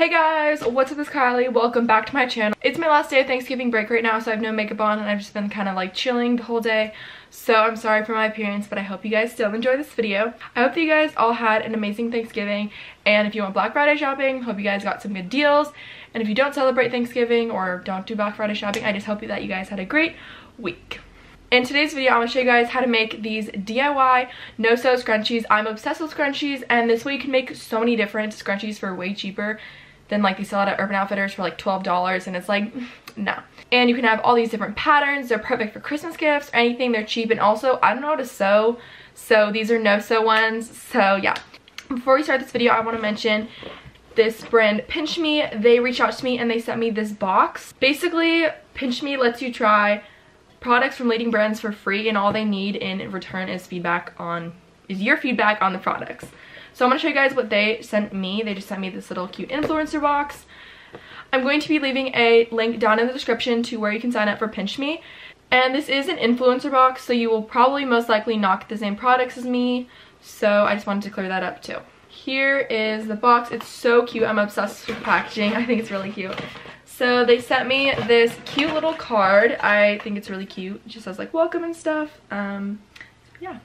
Hey guys, what's up? It's Kylie. Welcome back to my channel. It's my last day of Thanksgiving break right now, so I have no makeup on and I've just been kind of like chilling the whole day. So I'm sorry for my appearance, but I hope you guys still enjoy this video. I hope that you guys all had an amazing Thanksgiving, and if you want Black Friday shopping, hope you guys got some good deals. And if you don't celebrate Thanksgiving or don't do Black Friday shopping, I just hope that you guys had a great week. In today's video, I'm going to show you guys how to make these DIY No Sew Scrunchies. I'm obsessed with scrunchies, and this way you can make so many different scrunchies for way cheaper than like they sell it at Urban Outfitters for like $12, and it's like, no. And you can have all these different patterns. They're perfect for Christmas gifts or anything. They're cheap, and also I don't know how to sew, so these are no sew ones. So yeah, before we start this video, I want to mention this brand PinchMe. They reached out to me and they sent me this box. Basically, PinchMe lets you try products from leading brands for free, and all they need in return is your feedback on the products. So I'm going to show you guys what they sent me. They just sent me this little cute influencer box. I'm going to be leaving a link down in the description to where you can sign up for PinchMe. And this is an influencer box, so you will probably most likely not get the same products as me. So I just wanted to clear that up too. Here is the box. It's so cute. I'm obsessed with packaging. I think it's really cute. So they sent me this cute little card. I think it's really cute. It just says like welcome and stuff. Yeah.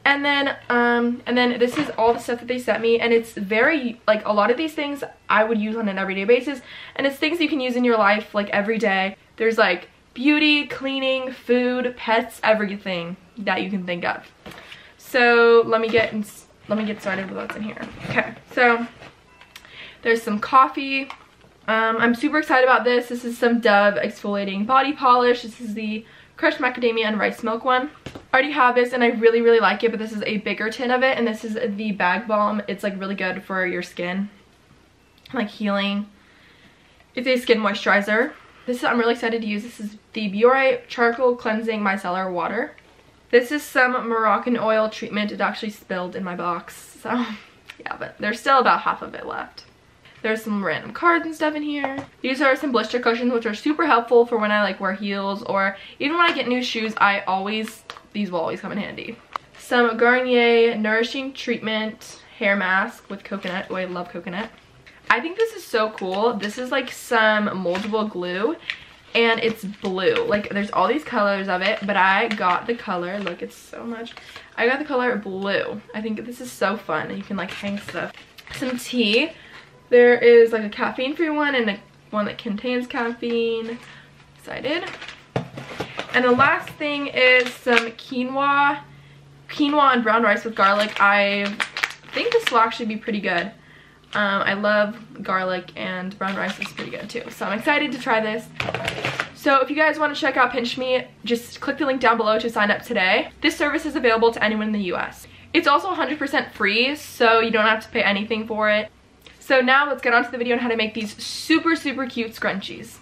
And then this is all the stuff that they sent me, and it's very, like, a lot of these things I would use on an everyday basis, and it's things you can use in your life like every day. There's like beauty, cleaning, food, pets, everything that you can think of. So let me get started with what's in here. Okay, so there's some coffee. I'm super excited about this. This is some Dove exfoliating body polish. This is the crushed macadamia and rice milk one. I already have this and I really like it, but this is a bigger tin of it, and this is the bag balm. It's like really good for your skin, like healing. It's a skin moisturizer. I'm really excited to use. This is the Biore Charcoal Cleansing Micellar Water. This is some Moroccan oil treatment. It actually spilled in my box, so yeah, but there's still about half of it left. There's some random cards and stuff in here. These are some blister cushions, which are super helpful for when I like wear heels, or even when I get new shoes. These will always come in handy. Some Garnier Nourishing Treatment hair mask with coconut. Oh, I love coconut. I think this is so cool. This is like some moldable glue, and it's blue. Like, there's all these colors of it, but I got the color, look, it's so much. I got the color blue. I think this is so fun, and you can like hang stuff. Some tea. There is like a caffeine-free one and one that contains caffeine. Excited. And the last thing is some quinoa and brown rice with garlic. I think this will actually be pretty good. I love garlic, and brown rice is pretty good too. So I'm excited to try this. So if you guys want to check out PinchMe, just click the link down below to sign up today. This service is available to anyone in the US. It's also 100% free, so you don't have to pay anything for it. So now let's get on to the video on how to make these super cute scrunchies.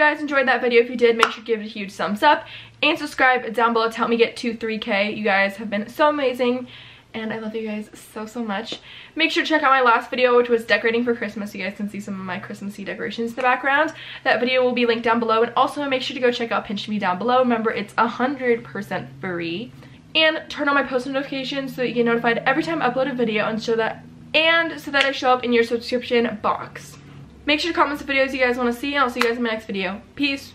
guys enjoyed that video. If you did, make sure to give it a huge thumbs up and subscribe down below to help me get to 3K. You guys have been so amazing and I love you guys so much. Make sure to check out my last video, which was decorating for Christmas. You guys can see some of my Christmassy decorations in the background. That video will be linked down below, and also make sure to go check out PinchMe down below. Remember, it's 100% free. And turn on my post notifications so that you get notified every time I upload a video, and so that I show up in your subscription box. Make sure to comment some videos you guys want to see, and I'll see you guys in my next video. Peace.